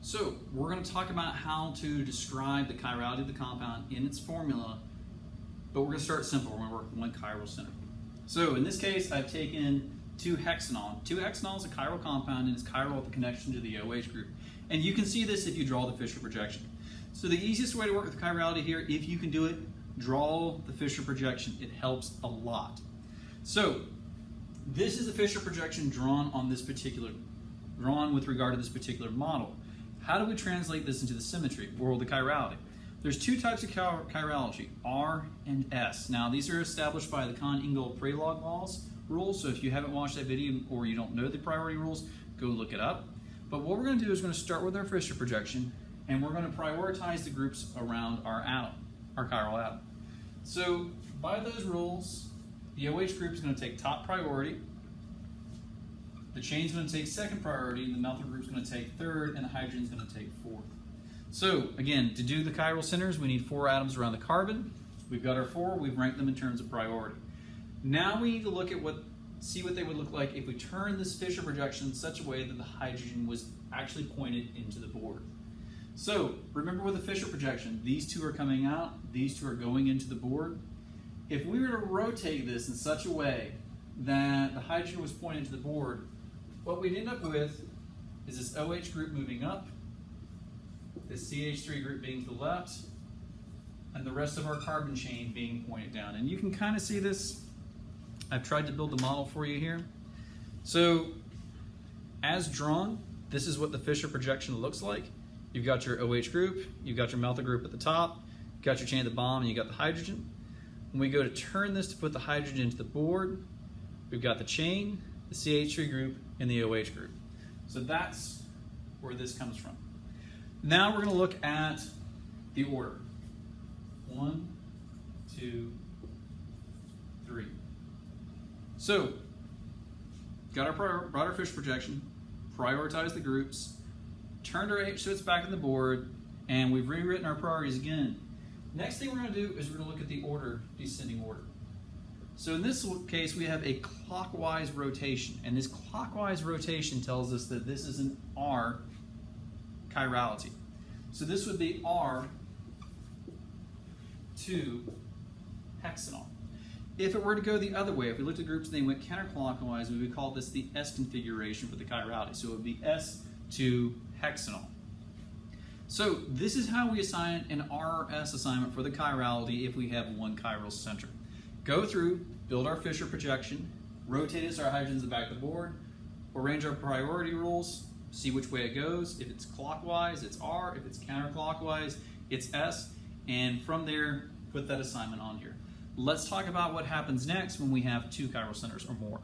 So we're going to talk about how to describe the chirality of the compound in its formula, but we're going to start simple. We're going to work with one chiral center. So in this case, I've taken 2-hexanol. 2-hexanol is a chiral compound and it's chiral at the connection to the OH group. And you can see this if you draw the Fisher projection. So the easiest way to work with chirality here, if you can do it, draw the Fisher projection. It helps a lot. So this is the Fisher projection drawn with regard to this particular model. How do we translate this into the symmetry, or the chirality? There's two types of chirality, R and S. Now these are established by the Kohn-Ingold-Prelog rules, so if you haven't watched that video or you don't know the priority rules, go look it up. But what we're going to do is we're going to start with our Fisher projection, and we're going to prioritize the groups around our atom, our chiral atom. So by those rules, the OH group is going to take top priority, the chain is going to take second priority, and the methyl group is going to take third, and the hydrogen is going to take fourth. So again, to do the chiral centers, we need 4 atoms around the carbon. We've got our 4, we've ranked them in terms of priority. Now we need to look at see what they would look like if we turn this Fisher projection in such a way that the hydrogen was actually pointed into the board. So remember with the Fisher projection, these 2 are coming out, these 2 are going into the board. If we were to rotate this in such a way that the hydrogen was pointed to the board, what we'd end up with is this OH group moving up, this CH3 group being to the left, and the rest of our carbon chain being pointed down. And you can kind of see this. I've tried to build the model for you here. So as drawn, this is what the Fisher projection looks like. You've got your OH group, you've got your methyl group at the top, you've got your chain at the bottom, and you've got the hydrogen. When we go to turn this to put the hydrogen into the board, we've got the chain, the CH3 group, and the OH group. So that's where this comes from. Now we're going to look at the order. 1, 2, 3. So, brought our Fisher projection, prioritized the groups, turned our H so it's back on the board, and we've rewritten our priorities again. Next thing we're going to do is we're going to look at the order, descending order. So in this case, we have a clockwise rotation, and this clockwise rotation tells us that this is an R chirality. So this would be R 2-hexanol. If it were to go the other way, if we looked at groups and they went counterclockwise, we would call this the S configuration for the chirality. So it would be S2-hexanol. So this is how we assign an RS assignment for the chirality if we have one chiral center. Go through, build our Fisher projection, rotate it so our hydrogen's at the back of the board, arrange our priority rules, see which way it goes. If it's clockwise, it's R. If it's counterclockwise, it's S. And from there, put that assignment on here. Let's talk about what happens next when we have 2 chiral centers or more.